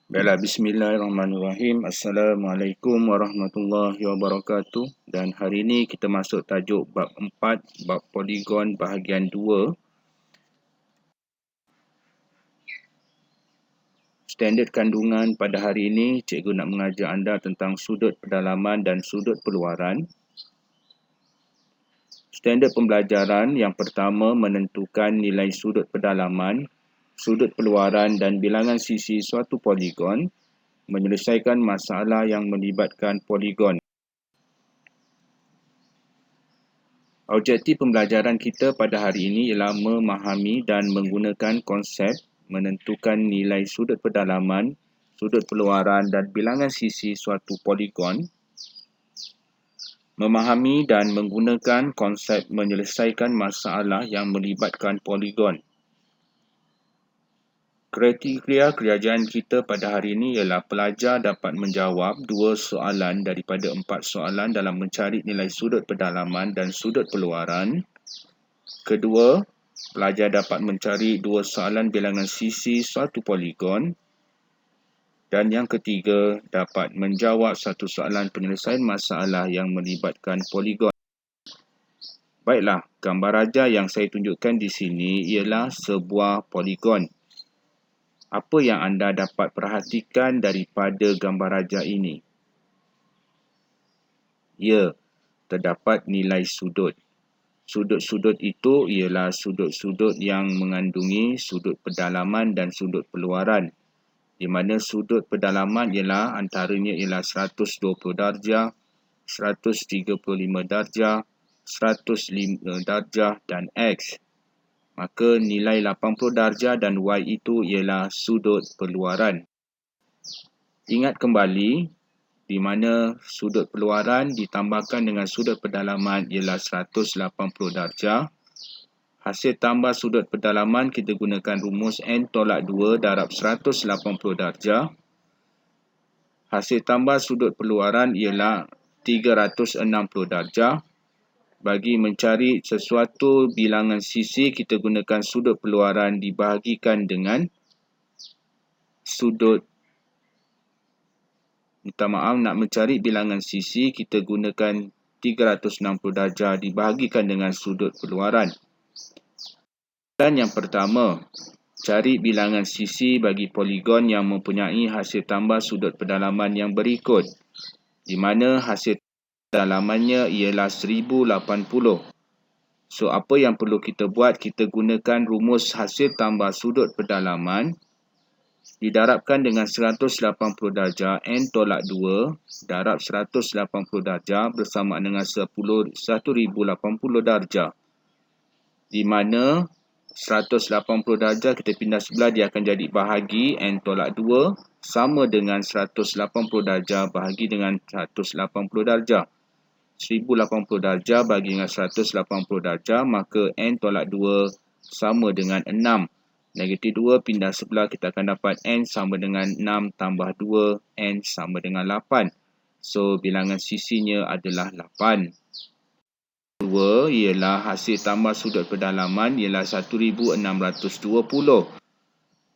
Baiklah, bismillahirrahmanirrahim. Assalamualaikum warahmatullahi wabarakatuh. Dan hari ini kita masuk tajuk bab 4, bab poligon bahagian 2. Standard kandungan pada hari ini, cikgu nak mengajar anda tentang sudut pedalaman dan sudut peluaran. Standard pembelajaran yang pertama menentukan nilai sudut pedalaman, sudut peluaran dan bilangan sisi suatu poligon, menyelesaikan masalah yang melibatkan poligon. Objektif pembelajaran kita pada hari ini ialah memahami dan menggunakan konsep menentukan nilai sudut pedalaman, sudut peluaran dan bilangan sisi suatu poligon. Memahami dan menggunakan konsep menyelesaikan masalah yang melibatkan poligon. Kriteria kerjaan kita pada hari ini ialah pelajar dapat menjawab 2 soalan daripada 4 soalan dalam mencari nilai sudut pedalaman dan sudut peluaran. Kedua, pelajar dapat mencari 2 soalan bilangan sisi suatu poligon. Dan yang ketiga, dapat menjawab 1 soalan penyelesaian masalah yang melibatkan poligon. Baiklah, gambar raja yang saya tunjukkan di sini ialah sebuah poligon. Apa yang anda dapat perhatikan daripada gambar raja ini? Ya, terdapat nilai sudut. Sudut-sudut itu ialah sudut-sudut yang mengandungi sudut pedalaman dan sudut peluaran. Di mana sudut pedalaman ialah antaranya ialah 120 darjah, 135 darjah, 105 darjah dan X. Maka nilai 80 darjah dan Y itu ialah sudut peluaran. Ingat kembali, di mana sudut peluaran ditambahkan dengan sudut pedalaman ialah 180 darjah. Hasil tambah sudut pedalaman kita gunakan rumus N tolak 2 darab 180 darjah. Hasil tambah sudut peluaran ialah 360 darjah. Bagi mencari sesuatu bilangan sisi, kita gunakan sudut peluaran dibahagikan dengan sudut. Nak mencari bilangan sisi, kita gunakan 360 darjah dibahagikan dengan sudut peluaran. Dan yang pertama, cari bilangan sisi bagi poligon yang mempunyai hasil tambah sudut pedalaman yang berikut. Di mana hasil pedalamannya ialah 1080. So, apa yang perlu kita buat? Kita gunakan rumus hasil tambah sudut pedalaman didarabkan dengan 180 darjah N tolak 2 darab 180 darjah bersamaan dengan 1080 darjah. Di mana 180 darjah kita pindah sebelah, dia akan jadi bahagi N tolak 2 sama dengan 180 darjah bahagi dengan 180 darjah. 1080 darjah bagi dengan 180 darjah, maka N tolak 2 sama dengan 6. Negatif 2 pindah sebelah, kita akan dapat N sama dengan 6 tambah 2, N sama dengan 8. So, bilangan sisinya adalah 8. 2 ialah hasil tambah sudut pedalaman ialah 1620.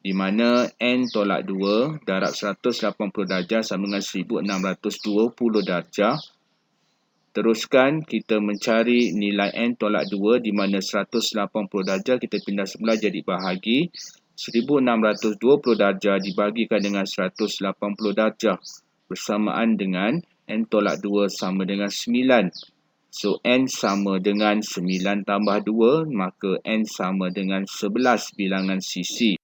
Di mana N tolak 2 darab 180 darjah sama dengan 1620 darjah. Teruskan kita mencari nilai N tolak 2 di mana 180 darjah kita pindah sebelah jadi bahagi. 1620 darjah dibahagikan dengan 180 darjah. Bersamaan dengan N tolak 2 sama dengan 9. So, N sama dengan 9 tambah 2, maka N sama dengan 11 bilangan sisi.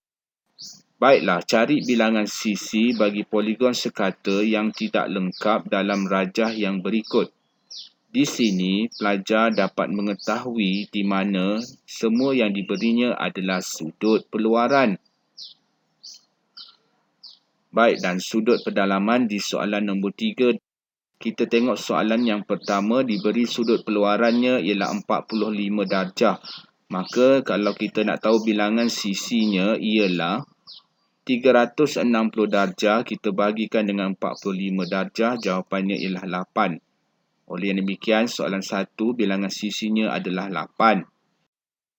Baiklah, cari bilangan sisi bagi poligon sekata yang tidak lengkap dalam rajah yang berikut. Di sini, pelajar dapat mengetahui di mana semua yang diberinya adalah sudut peluaran. Baik, dan sudut pedalaman di soalan nombor 3. Kita tengok soalan yang pertama, diberi sudut peluarannya ialah 45 darjah. Maka kalau kita nak tahu bilangan sisinya ialah 360 darjah, kita bahagikan dengan 45 darjah, jawapannya ialah 8. Oleh yang demikian, soalan 1 bilangan sisinya adalah 8.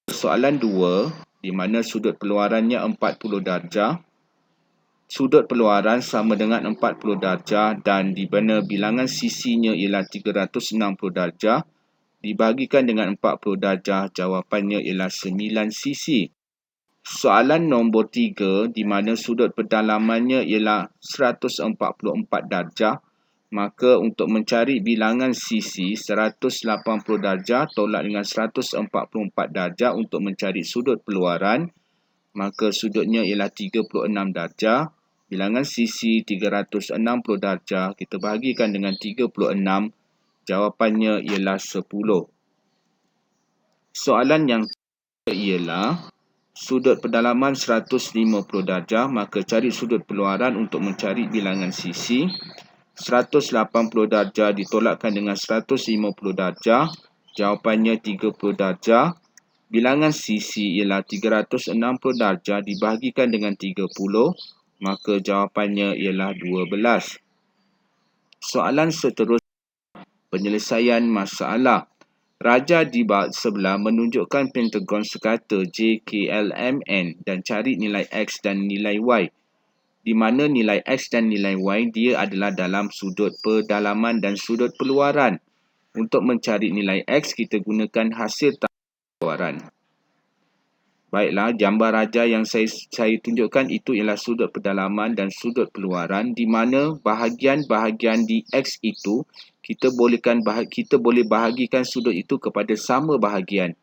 Soalan 2, di mana sudut peluarannya 40 darjah. sudut peluaran sama dengan 40 darjah dan di mana bilangan sisinya ialah 360 darjah dibahagikan dengan 40 darjah, jawapannya ialah 9 sisi. Soalan nombor 3 di mana sudut pendalamannya ialah 144 darjah, maka untuk mencari bilangan sisi 180 darjah tolak dengan 144 darjah untuk mencari sudut peluaran, maka sudutnya ialah 36 darjah. Bilangan sisi 360 darjah kita bahagikan dengan 36, jawapannya ialah 10. Soalan yang ialah sudut pendalaman 150 darjah, maka cari sudut peluaran untuk mencari bilangan sisi. 180 darjah ditolakkan dengan 150 darjah, jawapannya 30 darjah. Bilangan sisi ialah 360 darjah dibahagikan dengan 30, maka jawapannya ialah 12. Soalan seterusnya, penyelesaian masalah. Raja di sebelah menunjukkan pentagon sekata JKLMN dan cari nilai X dan nilai Y, di mana nilai X dan nilai Y dia adalah dalam sudut pendalaman dan sudut peluaran. Untuk mencari nilai X, kita gunakan hasil peluaran. Baiklah, gambar raja yang saya tunjukkan itu ialah sudut pendalaman dan sudut peluaran, di mana bahagian-bahagian di X itu kita boleh bahagikan sudut itu kepada sama bahagian,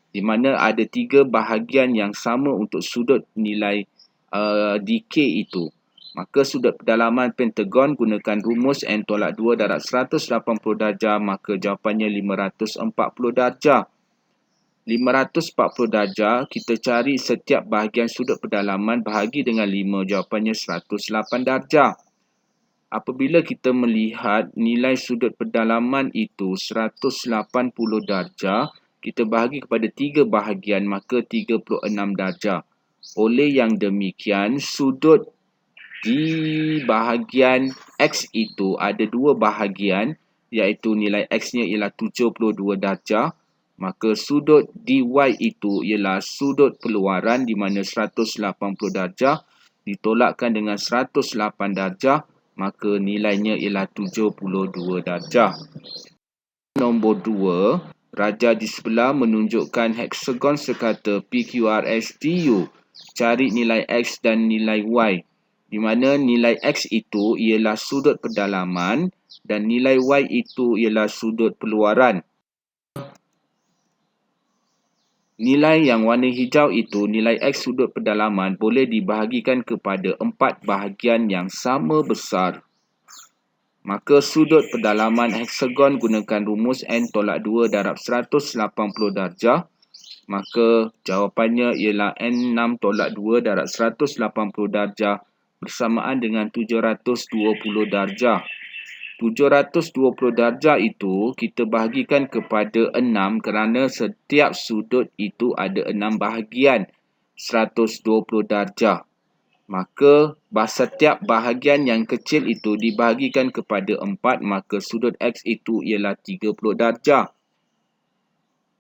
di mana ada 3 bahagian yang sama untuk sudut nilai di K itu. Maka sudut pendalaman pentagon gunakan rumus n tolak 2 darab 180 darjah, maka jawapannya 540 darjah. 540 darjah, kita cari setiap bahagian sudut pendalaman bahagi dengan 5, jawapannya 108 darjah. Apabila kita melihat nilai sudut pendalaman itu 180 darjah, kita bahagi kepada 3 bahagian, maka 36 darjah. Oleh yang demikian, sudut di bahagian X itu ada 2 bahagian, iaitu nilai X-nya ialah 72 darjah. Maka sudut di Y itu ialah sudut peluaran, di mana 180 darjah ditolakkan dengan 108 darjah, maka nilainya ialah 72 darjah. Nombor 2, raja di sebelah menunjukkan heksagon sekata PQRSTU. Cari nilai X dan nilai Y, di mana nilai X itu ialah sudut pendalaman dan nilai Y itu ialah sudut peluaran. Nilai yang warna hijau itu, nilai X sudut pendalaman, boleh dibahagikan kepada 4 bahagian yang sama besar. Maka sudut pendalaman heksagon gunakan rumus n tolak 2 darab 180 darjah. Maka jawapannya ialah n6 tolak 2 darab 180 darjah bersamaan dengan 720 darjah. 720 darjah itu kita bahagikan kepada 6 kerana setiap sudut itu ada 6 bahagian, 120 darjah. Maka setiap bahagian yang kecil itu dibahagikan kepada 4, maka sudut X itu ialah 30 darjah.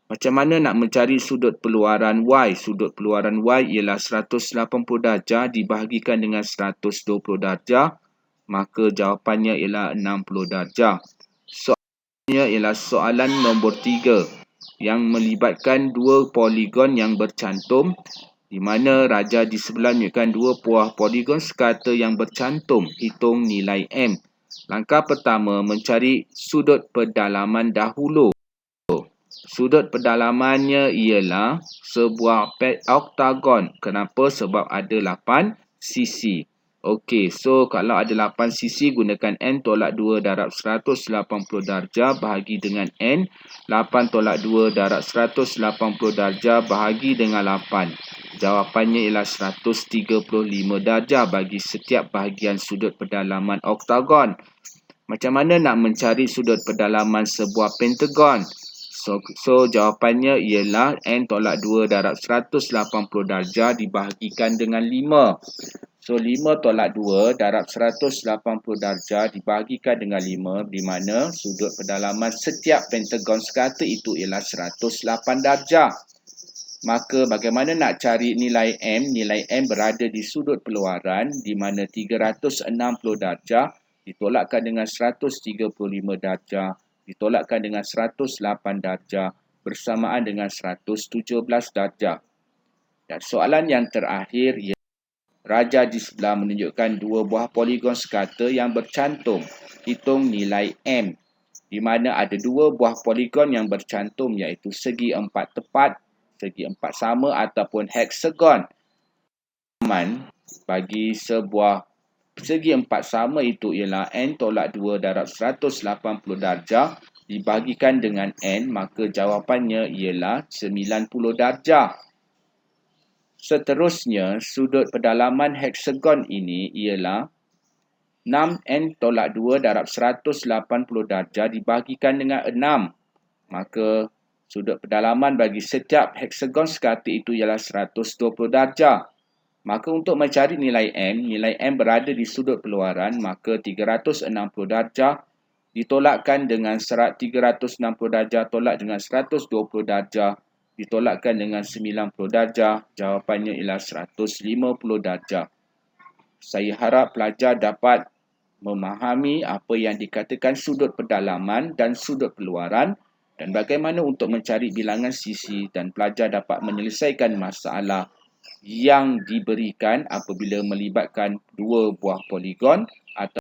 Macam mana nak mencari sudut peluaran Y? Sudut peluaran Y ialah 180 darjah dibahagikan dengan 120 darjah. Maka jawapannya ialah 60 darjah. Soalannya ialah soalan nombor 3 yang melibatkan 2 poligon yang bercantum, di mana raja di sebelah menunjukkan 2 buah poligon sekata yang bercantum. Hitung nilai M. Langkah pertama, mencari sudut pendalaman dahulu. Sudut pendalamannya ialah sebuah oktagon. Kenapa? Sebab ada 8 sisi. Okey, so kalau ada 8 sisi, gunakan n tolak 2 darab 180 darjah bahagi dengan n. 8 tolak 2 darab 180 darjah bahagi dengan 8. Jawapannya ialah 135 darjah bagi setiap bahagian sudut pendalaman oktagon. Macam mana nak mencari sudut pendalaman sebuah pentagon? So jawapannya ialah n tolak 2 darab 180 darjah dibahagikan dengan 5. So 5 tolak 2 darab 180 darjah dibahagikan dengan 5, di mana sudut pendalaman setiap pentagon sekata itu ialah 108 darjah. Maka bagaimana nak cari nilai M? Nilai M berada di sudut peluaran di mana 360 darjah ditolakkan dengan 135 darjah ditolakkan dengan 108 darjah bersamaan dengan 117 darjah. Dan soalan yang terakhir, raja di sebelah menunjukkan dua buah poligon sekata yang bercantum. Hitung nilai M, di mana ada dua buah poligon yang bercantum iaitu segi empat tepat, segi empat sama ataupun heksagon. Bagi sebuah segi empat sama itu ialah N tolak 2 darab 180 darjah dibagikan dengan N, maka jawapannya ialah 90 darjah. Seterusnya, sudut pedalaman heksagon ini ialah 6N tolak 2 darab 180 darjah dibagikan dengan 6. Maka sudut pedalaman bagi setiap heksagon sekata itu ialah 120 darjah. Maka untuk mencari nilai M berada di sudut peluaran, maka 360 darjah ditolakkan dengan 360 darjah tolak dengan 120 darjah ditolakkan dengan 90 darjah. Jawapannya ialah 150 darjah. Saya harap pelajar dapat memahami apa yang dikatakan sudut pedalaman dan sudut peluaran dan bagaimana untuk mencari bilangan sisi, dan pelajar dapat menyelesaikan masalah yang diberikan apabila melibatkan dua buah poligon atau